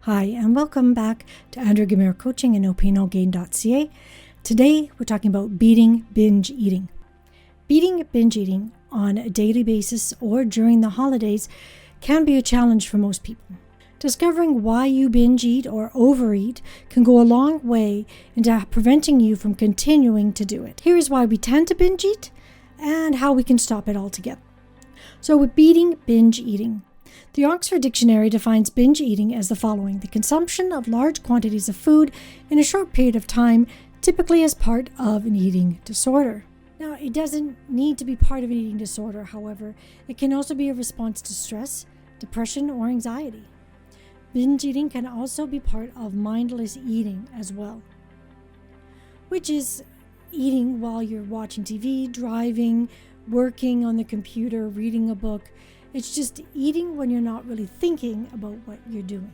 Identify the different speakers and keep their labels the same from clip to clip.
Speaker 1: Hi, and welcome back to Andrew Gamere Coaching and NoPainNoGain.ca. Today, we're talking about beating binge eating. Beating binge eating on a daily basis or during the holidays can be a challenge for most people. Discovering why you binge eat or overeat can go a long way into preventing you from continuing to do it. Here is why we tend to binge eat and how we can stop it altogether. So with beating binge eating, the Oxford Dictionary defines binge eating as the following: the consumption of large quantities of food in a short period of time, typically as part of an eating disorder. Now, it doesn't need to be part of an eating disorder, however. It can also be a response to stress, depression, or anxiety. Binge eating can also be part of mindless eating as well, which is eating while you're watching TV, driving, working on the computer, reading a book. It's just eating when you're not really thinking about what you're doing.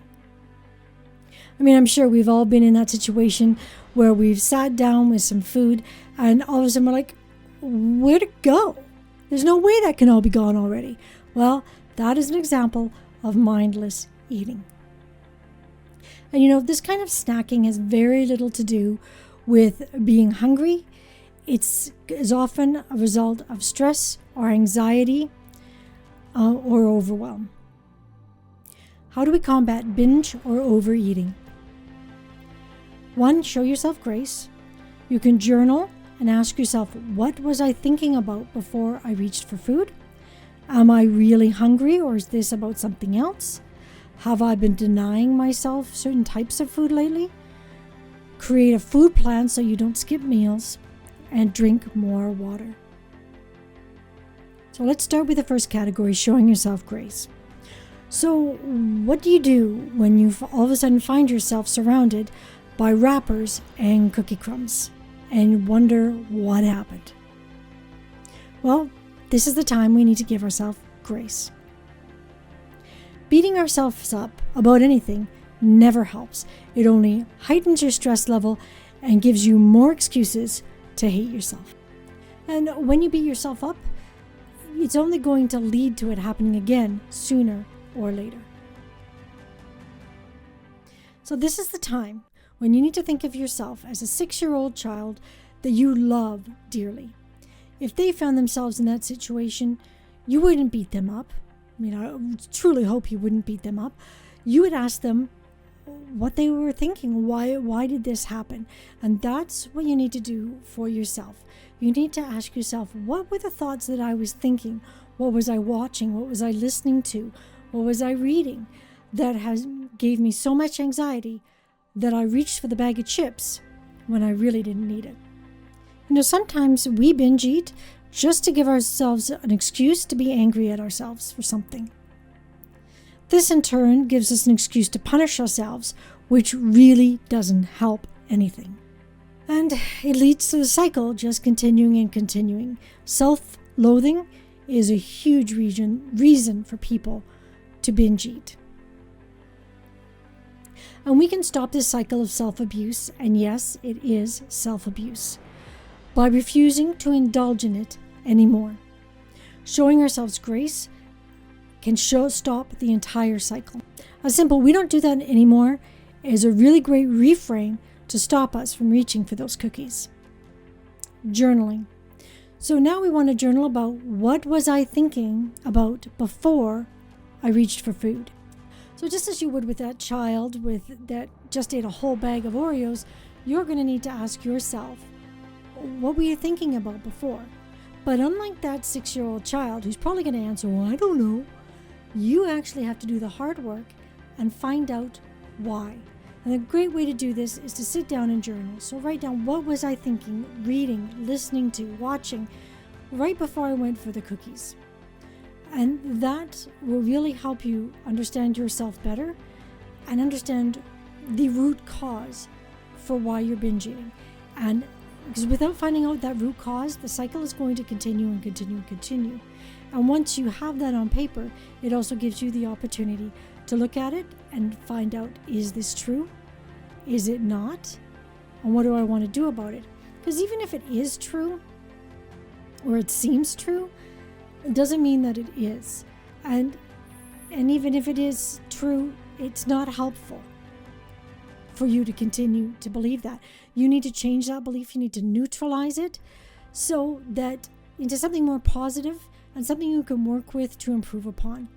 Speaker 1: I mean, I'm sure we've all been in that situation where we've sat down with some food and all of a sudden we're like, where'd it go? There's no way that can all be gone already. Well, that is an example of mindless eating. And this kind of snacking has very little to do with being hungry. It's often a result of stress or anxiety, or overwhelm. How do we combat binge or overeating? 1, show yourself grace. You can journal and ask yourself, what was I thinking about before I reached for food? Am I really hungry, or is this about something else? Have I been denying myself certain types of food lately? Create a food plan so you don't skip meals, and drink more water. So let's start with the first category, showing yourself grace. So what do you do when you all of a sudden find yourself surrounded by wrappers and cookie crumbs and wonder what happened? Well, this is the time we need to give ourselves grace. Beating ourselves up about anything never helps. It only heightens your stress level and gives you more excuses to hate yourself. And when you beat yourself up, it's only going to lead to it happening again sooner or later. So this is the time when you need to think of yourself as a 6-year-old child that you love dearly. If they found themselves in that situation, you wouldn't beat them up. I truly hope you wouldn't beat them up. You would ask them what they were thinking. Why did this happen? And that's what you need to do for yourself. You need to ask yourself, what were the thoughts that I was thinking? What was I watching? What was I listening to? What was I reading that gave me so much anxiety that I reached for the bag of chips when I really didn't need it? Sometimes we binge eat just to give ourselves an excuse to be angry at ourselves for something. This in turn gives us an excuse to punish ourselves, which really doesn't help anything. And it leads to the cycle just continuing and continuing. Self-loathing is a huge reason for people to binge eat. And we can stop this cycle of self-abuse, and yes, it is self-abuse, by refusing to indulge in it anymore. Showing ourselves grace can stop the entire cycle. A simple "we don't do that anymore" is a really great reframe to stop us from reaching for those cookies. Journaling. So now we want to journal about what was I thinking about before I reached for food. So just as you would with that child that just ate a whole bag of Oreos, you're going to need to ask yourself, what were you thinking about before? But unlike that 6-year-old child who's probably going to answer, well, I don't know, you actually have to do the hard work and find out why. And a great way to do this is to sit down and journal. So write down, what was I thinking, reading, listening to, watching, right before I went for the cookies. And that will really help you understand yourself better and understand the root cause for why you're binge eating. And because without finding out that root cause, the cycle is going to continue and continue and continue. And once you have that on paper, it also gives you the opportunity to look at it and find out, is this true? Is it not? And what do I want to do about it? Because even if it is true, or it seems true, it doesn't mean that it is. And even if it is true, it's not helpful. for you to continue to believe that. You need to change that belief. You need to neutralize it so that into something more positive and something you can work with to improve upon.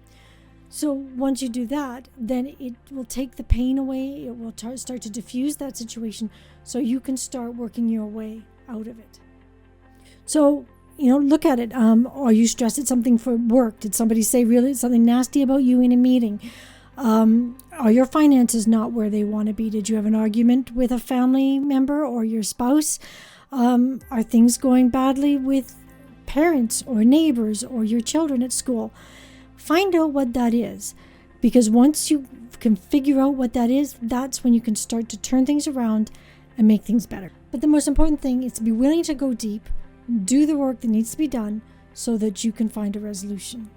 Speaker 1: So once you do that, then it will take the pain away. It will start to diffuse that situation so you can start working your way out of it. So, look at it. Are you stressed at something for work? Did somebody say really something nasty about you in a meeting? Are your finances not where they want to be? Did you have an argument with a family member or your spouse? Are things going badly with parents or neighbors or your children at school? Find out what that is, because once you can figure out what that is, that's when you can start to turn things around and make things better. But the most important thing is to be willing to go deep, do the work that needs to be done so that you can find a resolution.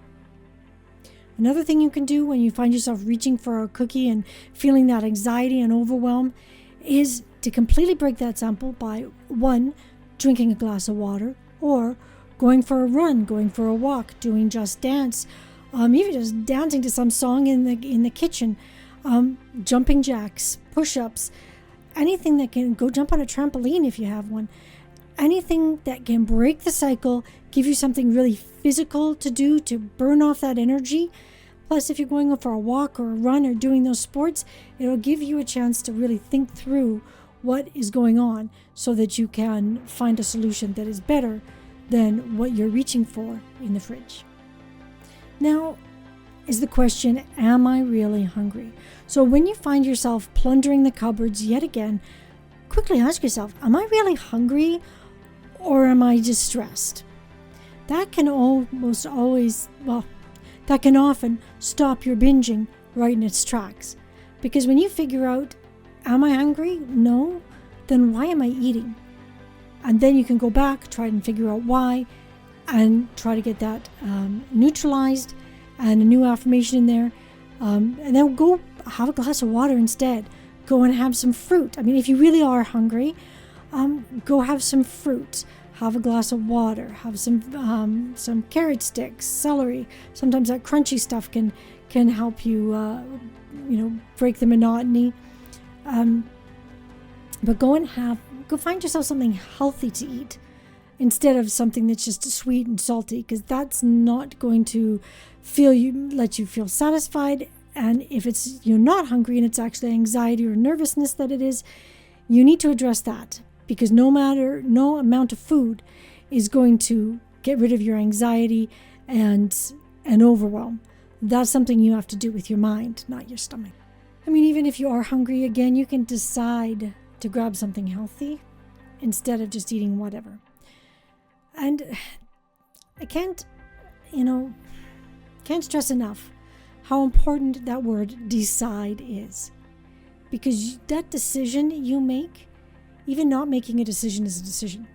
Speaker 1: Another thing you can do when you find yourself reaching for a cookie and feeling that anxiety and overwhelm is to completely break that cycle by 1, drinking a glass of water, or going for a run, going for a walk, doing Just Dance, even just dancing to some song in the kitchen, jumping jacks, push-ups, anything that can go jump on a trampoline if you have one. Anything that can break the cycle, give you something really physical to do to burn off that energy. Plus, if you're going for a walk or a run or doing those sports, it'll give you a chance to really think through what is going on so that you can find a solution that is better than what you're reaching for in the fridge. Now is the question, am I really hungry? So when you find yourself plundering the cupboards yet again, quickly ask yourself, am I really hungry or am I just stressed? That can that can often stop your binging right in its tracks. Because when you figure out, am I hungry? No. Then why am I eating? And then you can go back, try and figure out why, and try to get that neutralized and a new affirmation in there. And then go have a glass of water instead. Go and have some fruit. I mean, if you really are hungry, go have some fruit. Have a glass of water. Have some carrot sticks, celery. Sometimes that crunchy stuff can help you, break the monotony. But go find yourself something healthy to eat instead of something that's just sweet and salty, because that's not going to let you feel satisfied. And if you're not hungry and it's actually anxiety or nervousness that it is, you need to address that, because no amount of food is going to get rid of your anxiety and overwhelm. That's something you have to do with your mind, not your stomach. I mean, even if you are hungry, again, you can decide to grab something healthy instead of just eating whatever. And I can't stress enough how important that word decide is. Because that decision you make, even not making a decision is a decision.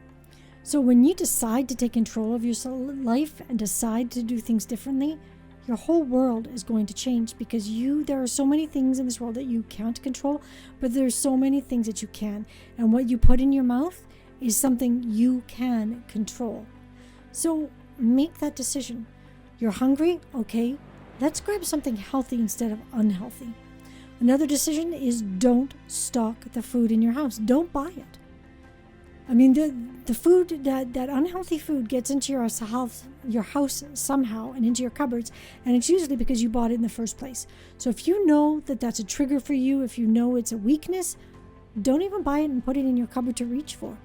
Speaker 1: So when you decide to take control of your life and decide to do things differently, your whole world is going to change, because there are so many things in this world that you can't control, but there's so many things that you can. And what you put in your mouth is something you can control. So make that decision. You're hungry? Okay, let's grab something healthy instead of unhealthy. Another decision is don't stock the food in your house. Don't buy it. I mean, the food, that unhealthy food gets into your house somehow and into your cupboards, and it's usually because you bought it in the first place. So if you know that that's a trigger for you, if you know it's a weakness, don't even buy it and put it in your cupboard to reach for.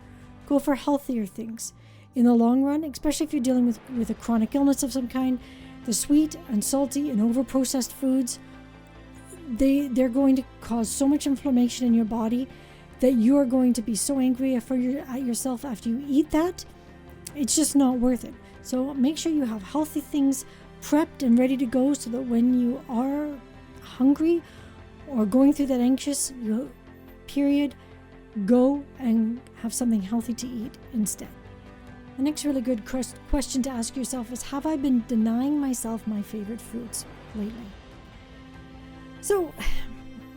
Speaker 1: Go for healthier things. In the long run, especially if you're dealing with a chronic illness of some kind, the sweet and salty and over-processed foods, they're going to cause so much inflammation in your body that you're going to be so angry at yourself after you eat that. It's just not worth it. So make sure you have healthy things prepped and ready to go, so that when you are hungry or going through that anxious period, go and have something healthy to eat instead. The next really good question to ask yourself is, have I been denying myself my favorite foods lately? So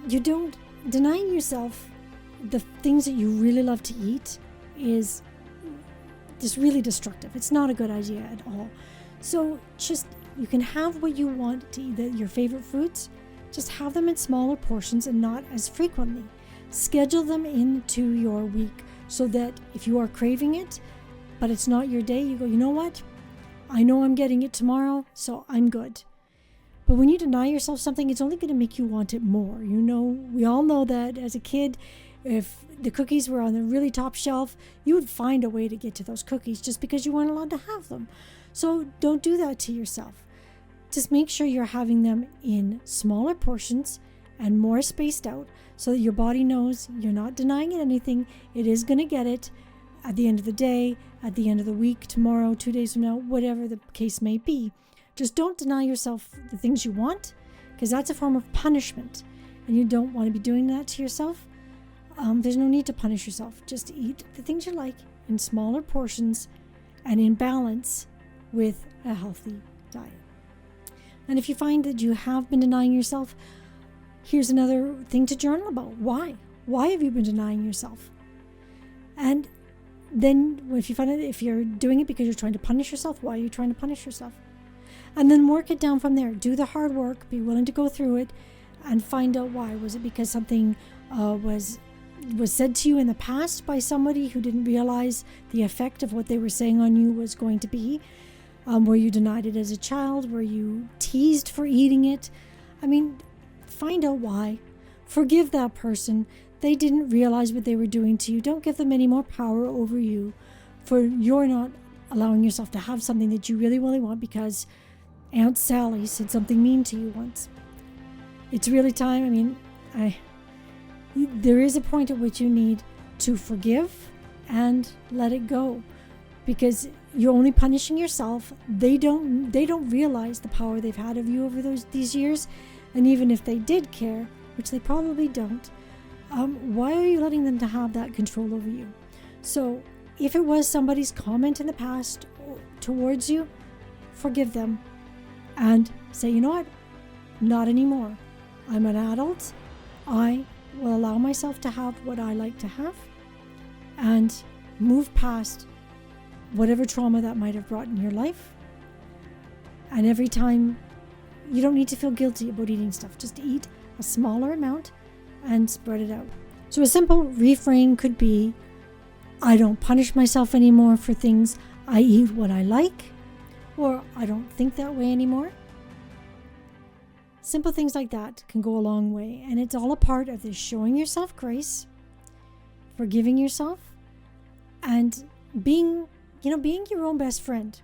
Speaker 1: denying yourself the things that you really love to eat is just really destructive. It's not a good idea at all. So you can have what you want to eat, your favorite foods, just have them in smaller portions and not as frequently. Schedule them into your week so that if you are craving it, but it's not your day, you go, you know what? I know I'm getting it tomorrow, so I'm good. But when you deny yourself something, it's only going to make you want it more. You know, we all know that as a kid, if the cookies were on the really top shelf, you would find a way to get to those cookies just because you weren't allowed to have them. So don't do that to yourself. Just make sure you're having them in smaller portions and more spaced out so that your body knows you're not denying it anything. It is going to get it at the end of the day, at the end of the week, tomorrow, 2 days from now, whatever the case may be. Just don't deny yourself the things you want, because that's a form of punishment, and you don't want to be doing that to yourself. There's no need to punish yourself. Just eat the things you like in smaller portions and in balance with a healthy diet. And if you find that you have been denying yourself, here's another thing to journal about. Why? Why have you been denying yourself? And then if you find it, if you're doing it because you're trying to punish yourself, why are you trying to punish yourself? And then work it down from there. Do the hard work, be willing to go through it, and find out why. Was it because something was said to you in the past by somebody who didn't realize the effect of what they were saying on you was going to be? Were you denied it as a child? Were you teased for eating it? I mean, find out why. Forgive that person. They didn't realize what they were doing to you. Don't give them any more power over you for you're not allowing yourself to have something that you really, really want because Aunt Sally said something mean to you once. It's really time. I mean, there is a point at which you need to forgive and let it go, because you're only punishing yourself. They don't realize the power they've had of you over these years, and even if they did care, which they probably don't, why are you letting them to have that control over you? So if it was somebody's comment in the past towards you, forgive them and say, you know what? Not anymore. I'm an adult. I will allow myself to have what I like to have and move past whatever trauma that might have brought in your life. And every time, you don't need to feel guilty about eating stuff. Just eat a smaller amount and spread it out. So a simple reframe could be, I don't punish myself anymore for things. I eat what I like, or I don't think that way anymore. Simple things like that can go a long way, and it's all a part of this showing yourself grace, forgiving yourself, and being your own best friend.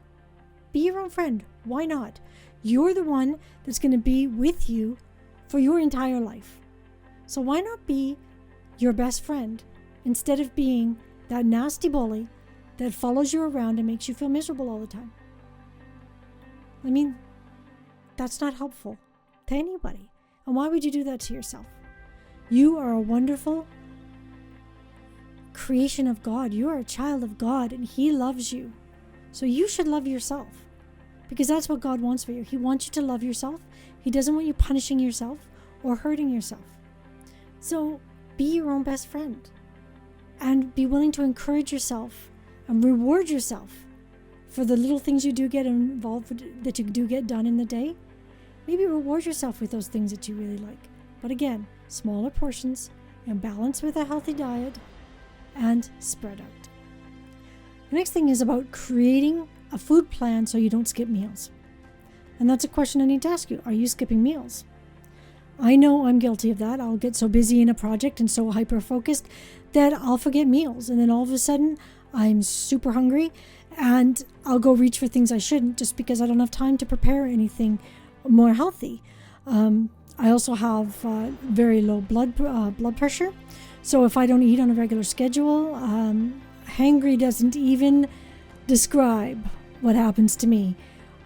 Speaker 1: Be your own friend. Why not? You're the one that's going to be with you for your entire life. So why not be your best friend instead of being that nasty bully that follows you around and makes you feel miserable all the time? I mean, that's not helpful to anybody. And why would you do that to yourself? You are a wonderful creation of God. You are a child of God, and He loves you. So you should love yourself, because that's what God wants for you. He wants you to love yourself. He doesn't want you punishing yourself or hurting yourself. So be your own best friend and be willing to encourage yourself and reward yourself for the little things you do get involved with, that you do get done in the day. Maybe reward yourself with those things that you really like. But again, smaller portions and balance with a healthy diet and spread out. The next thing is about creating a food plan so you don't skip meals. And that's a question I need to ask you. Are you skipping meals? I know I'm guilty of that. I'll get so busy in a project and so hyper-focused that I'll forget meals. And then all of a sudden, I'm super hungry and I'll go reach for things I shouldn't just because I don't have time to prepare anything more healthy. I also have very low blood pressure. So if I don't eat on a regular schedule, hangry doesn't even describe what happens to me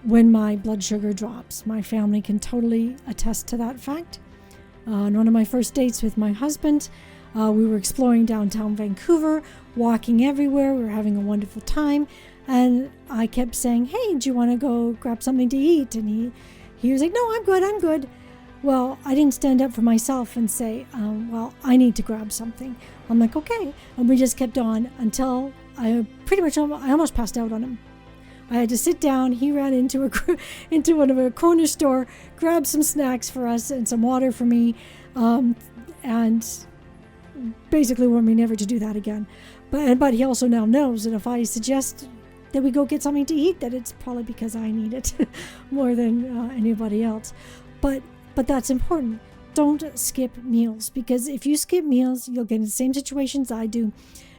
Speaker 1: when my blood sugar drops. My family can totally attest to that fact. On one of my first dates with my husband, we were exploring downtown Vancouver, walking everywhere. We were having a wonderful time. And I kept saying, hey, do you want to go grab something to eat? And he was like, no, I'm good. Well, I didn't stand up for myself and say, well, I need to grab something. I'm like, okay. And we just kept on until I almost passed out on him. I had to sit down. He ran into one of a corner store, grabbed some snacks for us and some water for me. And basically warned me never to do that again. But he also now knows that if I suggest that we go get something to eat, that it's probably because I need it more than anybody else. But that's important. Don't skip meals, because if you skip meals, you'll get in the same situations I do,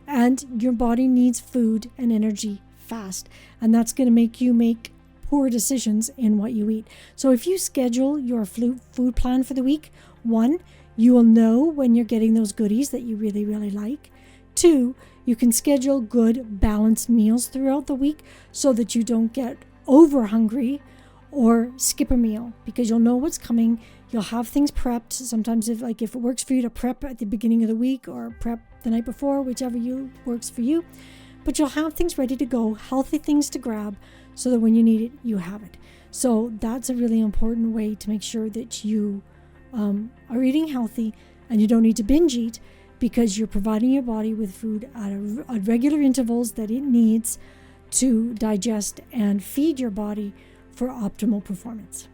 Speaker 1: and your body needs food and energy fast, and that's going to make you make poor decisions in what you eat. So if you schedule your food plan for the week, 1, you will know when you're getting those goodies that you really, really like. 2, you can schedule good balanced meals throughout the week so that you don't get over hungry or skip a meal, because you'll know what's coming. You'll have things prepped. Sometimes if it works for you to prep at the beginning of the week or prep the night before, whichever works for you, but you'll have things ready to go, healthy things to grab, so that when you need it, you have it. So that's a really important way to make sure that you are eating healthy, and you don't need to binge eat, because you're providing your body with food at regular intervals that it needs to digest and feed your body for optimal performance.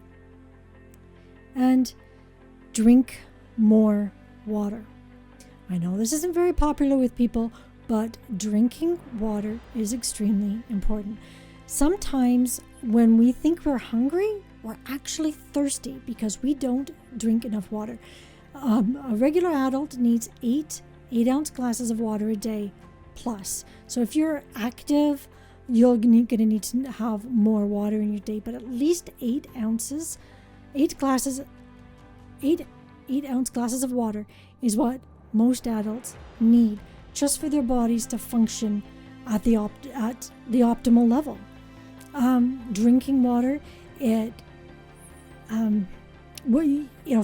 Speaker 1: And drink more water. I know this isn't very popular with people, but drinking water is extremely important. Sometimes when we think we're hungry, we're actually thirsty because we don't drink enough water. A regular adult needs 8-ounce glasses of water a day plus. So if you're active, you're going to need to have more water in your day, but at least 8 ounce glasses of water is what most adults need just for their bodies to function at the optimal level. Drinking water, it'll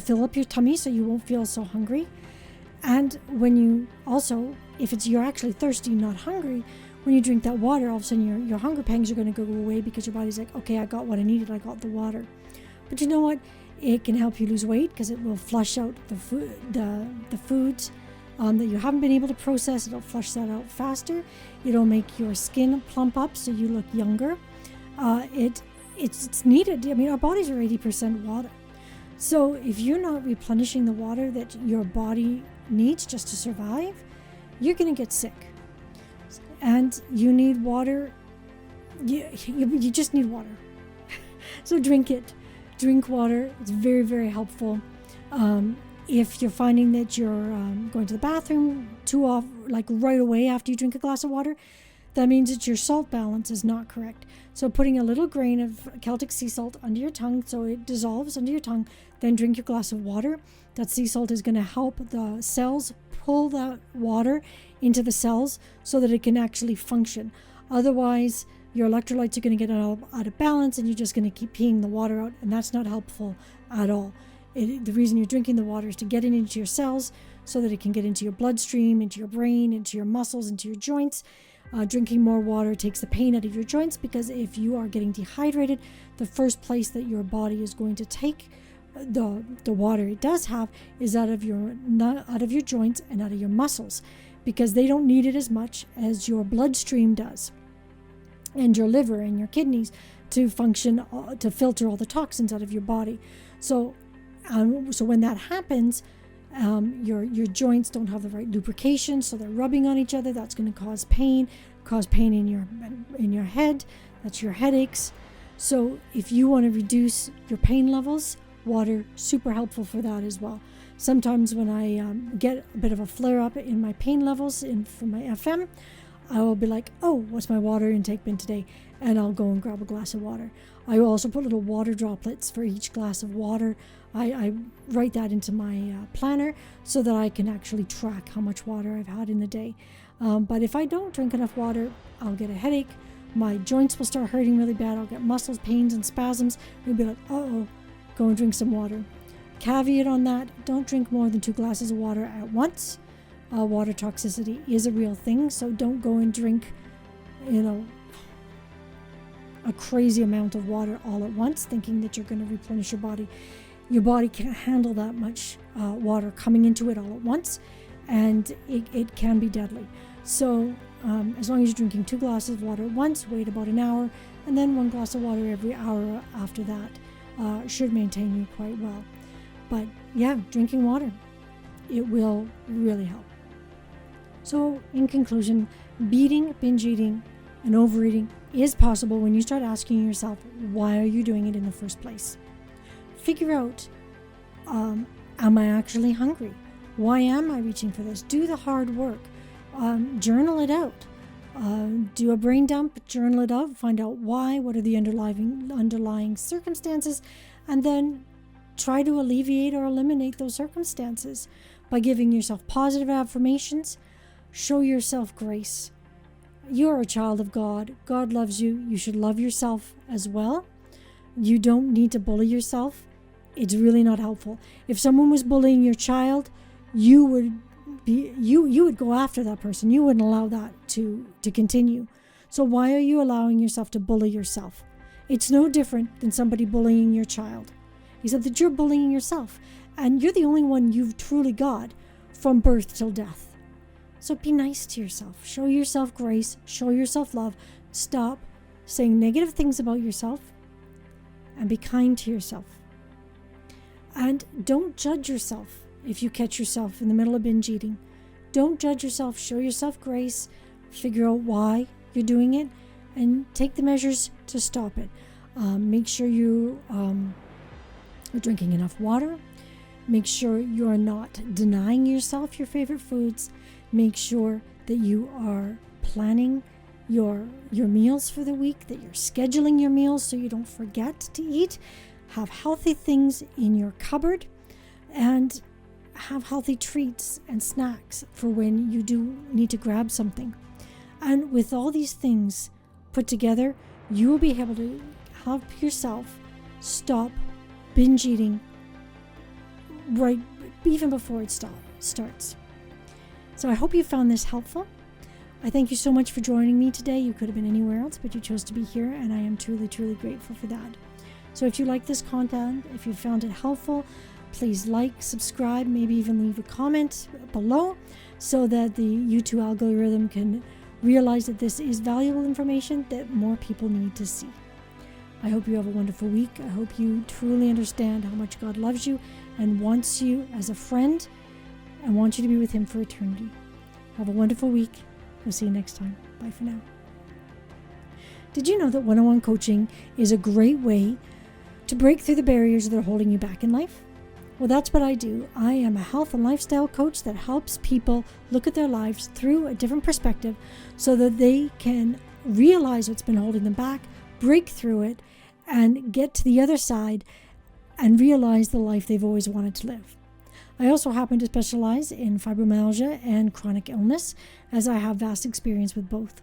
Speaker 1: fill up your tummy so you won't feel so hungry. And when you also, if you're actually thirsty, not hungry, when you drink that water, all of a sudden your hunger pangs are going to go away, because your body's like, okay, I got what I needed, I got the water. But you know what? It can help you lose weight, because it will flush out the foods that you haven't been able to process. It'll flush that out faster. It'll make your skin plump up so you look younger. It's needed. I mean, our bodies are 80% water. So if you're not replenishing the water that your body needs just to survive, you're going to get sick. And you need water. You just need water. So drink it. Drink water. It's very, very helpful. If you're finding that you're going to the bathroom too often, like right away after you drink a glass of water, that means that your salt balance is not correct. So putting a little grain of Celtic sea salt under your tongue so it dissolves under your tongue, then drink your glass of water. That sea salt is going to help the cells pull that water into the cells so that it can actually function. Otherwise, your electrolytes are going to get out of balance, and you're just going to keep peeing the water out, and that's not helpful at all. The reason you're drinking the water is to get it into your cells so that it can get into your bloodstream, into your brain, into your muscles, into your joints. Drinking more water takes the pain out of your joints, because if you are getting dehydrated, the first place that your body is going to take the water it does have is out of your joints and out of your muscles, because they don't need it as much as your bloodstream does, and your liver and your kidneys to function, to filter all the toxins out of your body. So when that happens, your joints don't have the right lubrication, so they're rubbing on each other. That's going to cause pain in your head. That's your headaches. So if you want to reduce your pain levels, water super helpful for that as well. Sometimes when I get a bit of a flare up in my pain levels from my FM, I will be like, oh, what's my water intake been today? And I'll go and grab a glass of water. I will also put little water droplets for each glass of water. I write that into my planner so that I can actually track how much water I've had in the day. But if I don't drink enough water, I'll get a headache. My joints will start hurting really bad. I'll get muscles, pains, and spasms. I'll be like, uh-oh, go and drink some water. Caveat on that, don't drink more than 2 glasses of water at once. Water toxicity is a real thing, so don't go and drink, a crazy amount of water all at once, thinking that you're going to replenish your body. Your body can't handle that much water coming into it all at once, and it can be deadly. So as long as you're drinking 2 glasses of water at once, wait about an hour, and then 1 glass of water every hour after that should maintain you quite well. But yeah, drinking water, it will really help. So in conclusion, beating, binge eating, and overeating is possible when you start asking yourself, why are you doing it in the first place? Figure out, am I actually hungry? Why am I reaching for this? Do the hard work. Journal it out. Do a brain dump, journal it out, find out why, what are the underlying circumstances, and then try to alleviate or eliminate those circumstances by giving yourself positive affirmations. Show yourself grace. You're a child of God. God loves you. You should love yourself as well. You don't need to bully yourself. It's really not helpful. If someone was bullying your child, you would go after that person. You wouldn't allow that to continue. So why are you allowing yourself to bully yourself? It's no different than somebody bullying your child, except that you're bullying yourself, and you're the only one you've truly got from birth till death. So be nice to yourself. Show yourself grace. Show yourself love. Stop saying negative things about yourself and be kind to yourself. And don't judge yourself if you catch yourself in the middle of binge eating. Don't judge yourself. Show yourself grace. Figure out why you're doing it and take the measures to stop it. Make sure you are drinking enough water. Make sure you're not denying yourself your favorite foods. Make sure that you are planning your meals for the week, that you're scheduling your meals so you don't forget to eat. Have healthy things in your cupboard and have healthy treats and snacks for when you do need to grab something. And with all these things put together, you will be able to help yourself stop binge eating right even before it starts. So I hope you found this helpful. I thank you so much for joining me today. You could have been anywhere else, but you chose to be here, and I am truly, truly grateful for that. So if you like this content, if you found it helpful, please like, subscribe, maybe even leave a comment below so that the YouTube algorithm can realize that this is valuable information that more people need to see. I hope you have a wonderful week. I hope you truly understand how much God loves you and wants you as a friend and wants you to be with Him for eternity. Have a wonderful week. We'll see you next time. Bye for now. Did you know that one-on-one coaching is a great way to break through the barriers that are holding you back in life? Well, that's what I do. I am a health and lifestyle coach that helps people look at their lives through a different perspective so that they can realize what's been holding them back, break through it, and get to the other side and realize the life they've always wanted to live. I also happen to specialize in fibromyalgia and chronic illness, as I have vast experience with both.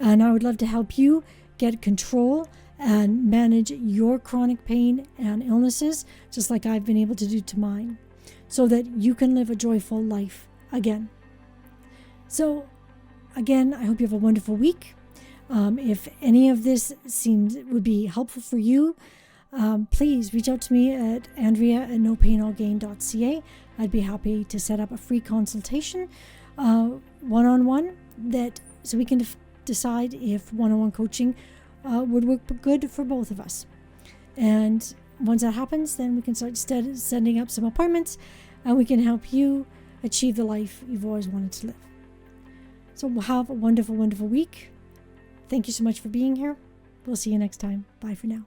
Speaker 1: And I would love to help you get control and manage your chronic pain and illnesses, just like I've been able to do to mine, so that you can live a joyful life again. So, again, I hope you have a wonderful week. If any of this would be helpful for you, please reach out to me at andrea@nopainallgain.ca. I'd be happy to set up a free consultation, one-on-one, so we can decide if one-on-one coaching would work good for both of us. And once that happens, then we can start sending up some appointments, and we can help you achieve the life you've always wanted to live. So have a wonderful, wonderful week. Thank you so much for being here. We'll see you next time. Bye for now.